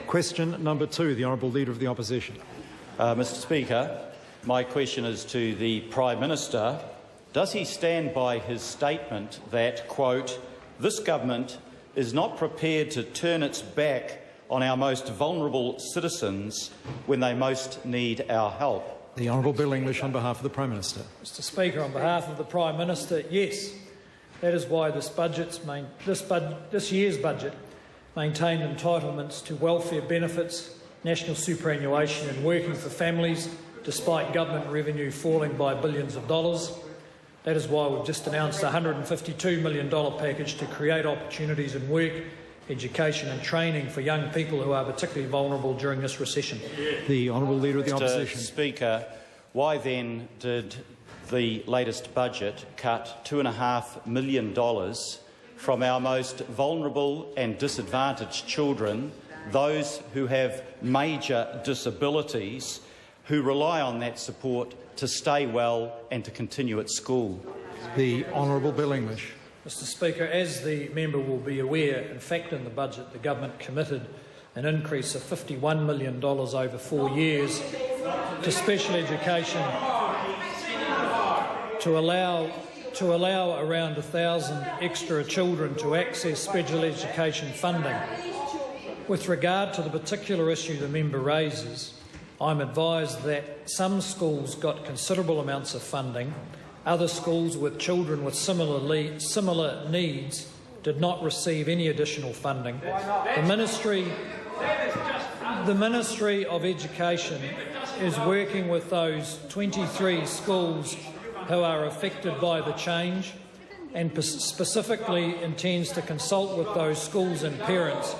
Question number 2, the Honourable Leader of the Opposition. Mr Speaker, my question is to the Prime Minister. Does he stand by his statement that, quote, "This government is not prepared to turn its back on our most vulnerable citizens when they most need our help"? The Honourable Bill English on behalf of the Prime Minister. Mr Speaker, on behalf of the Prime Minister, yes. That is why this year's budget maintained entitlements to welfare benefits, national superannuation and working for families, despite government revenue falling by billions of dollars. That is why we've just announced a $152 million package to create opportunities in work, education and training for young people who are particularly vulnerable during this recession. The Honourable Leader of the Opposition. Mr Speaker, why then did the latest budget cut $2.5 million from our most vulnerable and disadvantaged children, those who have major disabilities, who rely on that support to stay well and to continue at school? The Honourable Bill English. Mr Speaker, as the member will be aware, in fact in the budget the government committed an increase of $51 million over 4 years to special education to allow around 1,000 extra children to access special education funding. With regard to the particular issue the member raises, I'm advised that some schools got considerable amounts of funding. Other schools with children with similar needs did not receive any additional funding. The Ministry of Education is working with those 23 schools who are affected by the change and specifically intends to consult with those schools and parents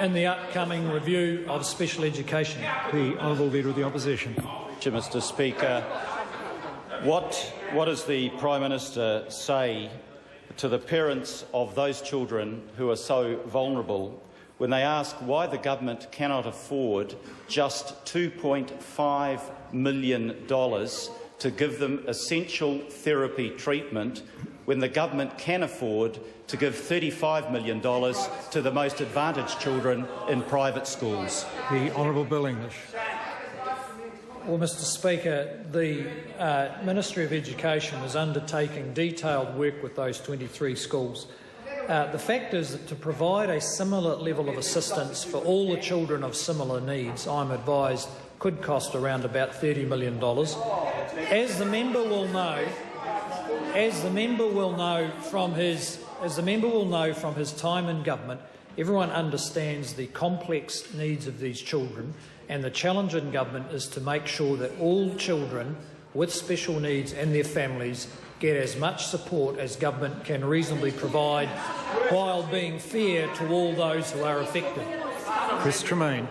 in the upcoming review of special education. The Honourable Leader of the Opposition. Mr Speaker, what does the Prime Minister say to the parents of those children who are so vulnerable when they ask why the government cannot afford just $2.5 million to give them essential therapy treatment when the government can afford to give $35 million to the most advantaged children in private schools? The Honourable Bill English. Well, Mr Speaker, the Ministry of Education is undertaking detailed work with those 23 schools. The fact is that to provide a similar level of assistance for all the children of similar needs, I'm advised, could cost around about $30 million. As the member will know from his time in government, everyone understands the complex needs of these children, and the challenge in government is to make sure that all children with special needs and their families get as much support as government can reasonably provide, while being fair to all those who are affected. Chris Tremaine.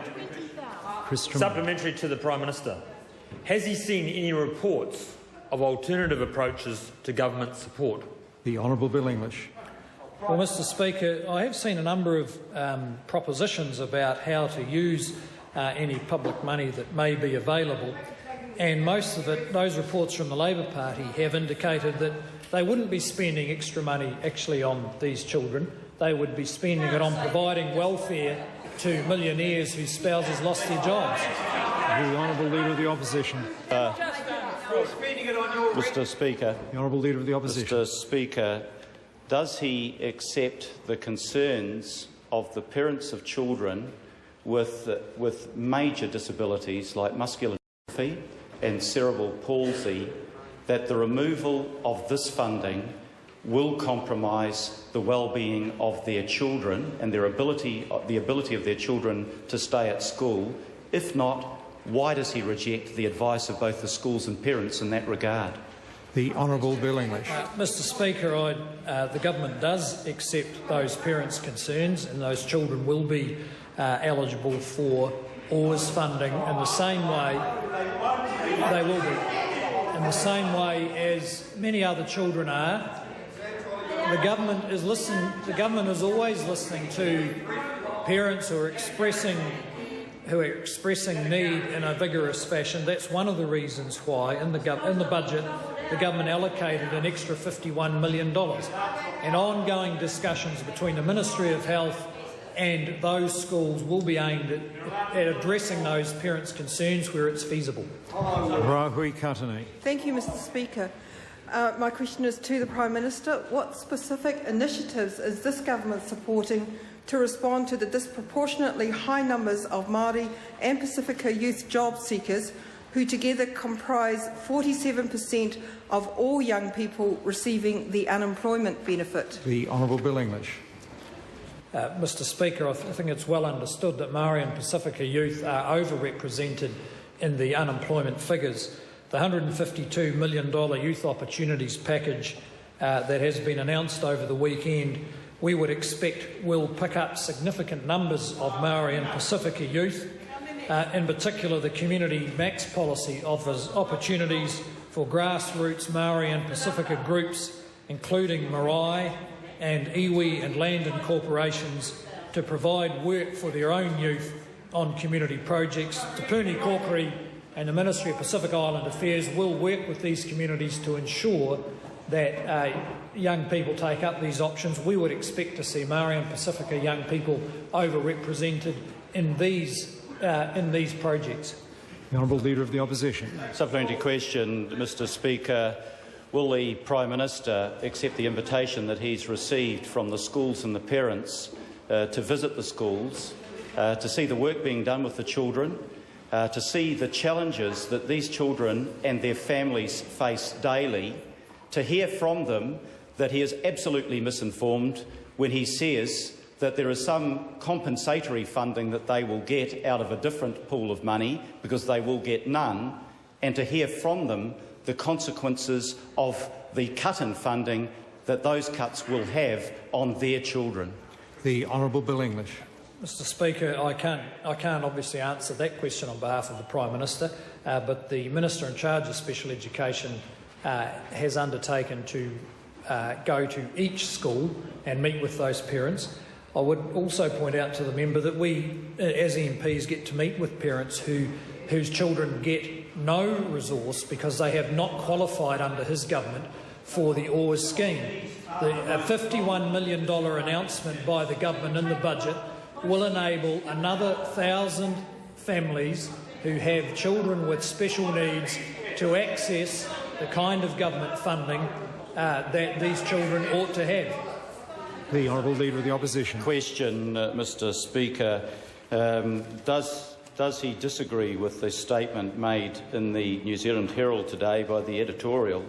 Supplementary to the Prime Minister. Has he seen any reports of alternative approaches to government support? The Honourable Bill English. Well, Mr Speaker, I have seen a number of propositions about how to use any public money that may be available, and most of it, those reports from the Labor Party have indicated that they wouldn't be spending extra money actually on these children. They would be spending it on providing welfare to millionaires whose spouses lost their jobs. The Honourable Leader of the Opposition. Mr Speaker. The Honourable Leader of the Opposition. Mr Speaker, does he accept the concerns of the parents of children with major disabilities like muscular dystrophy and cerebral palsy, that the removal of this funding will compromise the well-being of their children and the ability of their children to stay at school? If not, why does he reject the advice of both the schools and parents in that regard? The Honourable Bill English. Mr Speaker, the government does accept those parents' concerns, and those children will be eligible for OARS funding in the same way they will be, in the same way as many other children are. The government is always listening to parents who are expressing need in a vigorous fashion. That's one of the reasons why in the budget the government allocated an extra $51 million. And ongoing discussions between the Ministry of Health and those schools will be aimed at addressing those parents' concerns where it's feasible. Rahui Katane. Thank you, Mr Speaker. My question is to the Prime Minister. What specific initiatives is this government supporting to respond to the disproportionately high numbers of Māori and Pacifica youth job seekers who together comprise 47% of all young people receiving the unemployment benefit? The Honourable Bill English. Mr Speaker, I think it's well understood that Māori and Pacifica youth are overrepresented in the unemployment figures. The $152 million Youth Opportunities Package that has been announced over the weekend, we would expect will pick up significant numbers of Māori and Pacifica youth. In particular, the Community Max policy offers opportunities for grassroots Māori and Pacifica groups, including marae and iwi and land corporations, to provide work for their own youth on community projects. Te Puni Kōkiri and the Ministry of Pacific Island Affairs will work with these communities to ensure that young people take up these options. We would expect to see Māori and Pacifica young people overrepresented in these projects. The Honourable Leader of the Opposition. Supplementary question, Mr Speaker. Will the Prime Minister accept the invitation that he's received from the schools and the parents to visit the schools, to see the work being done with the children, to see the challenges that these children and their families face daily, to hear from them that he is absolutely misinformed when he says that there is some compensatory funding that they will get out of a different pool of money because they will get none, and to hear from them the consequences of the cut in funding that those cuts will have on their children. The Honourable Bill English. Mr Speaker, I can't obviously answer that question on behalf of the Prime Minister, but the Minister in charge of special education has undertaken to go to each school and meet with those parents. I would also point out to the member that we, as MPs, get to meet with parents whose children get no resource because they have not qualified under his government for the OARS scheme. The $51 million announcement by the government in the budget will enable another 1,000 families who have children with special needs to access the kind of government funding that these children ought to have. The Honourable Leader of the Opposition. Question, Mr Speaker. Does he disagree with the statement made in the New Zealand Herald today by the editorial?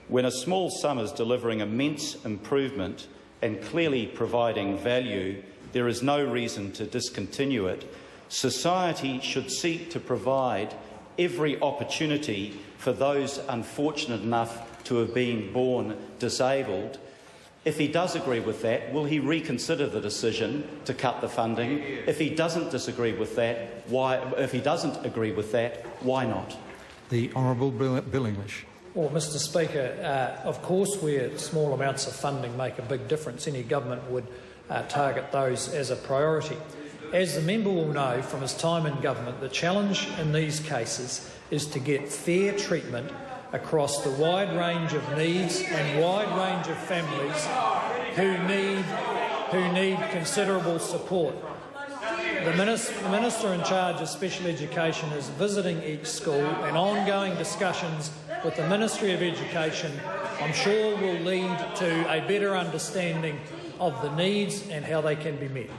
When a small sum is delivering immense improvement and clearly providing value, there is no reason to discontinue it. Society should seek to provide every opportunity for those unfortunate enough to have been born disabled. If he does agree with that, will he reconsider the decision to cut the funding? If he doesn't disagree with that, why? If he doesn't agree with that, why not? The Honourable Bill English. Well, Mr Speaker, of course, where small amounts of funding make a big difference, any government would target those as a priority. As the member will know from his time in government, the challenge in these cases is to get fair treatment across the wide range of needs and wide range of families who need considerable support. The Minister in charge of special education is visiting each school, and ongoing discussions with the Ministry of Education, I'm sure, will lead to a better understanding of the needs and how they can be met.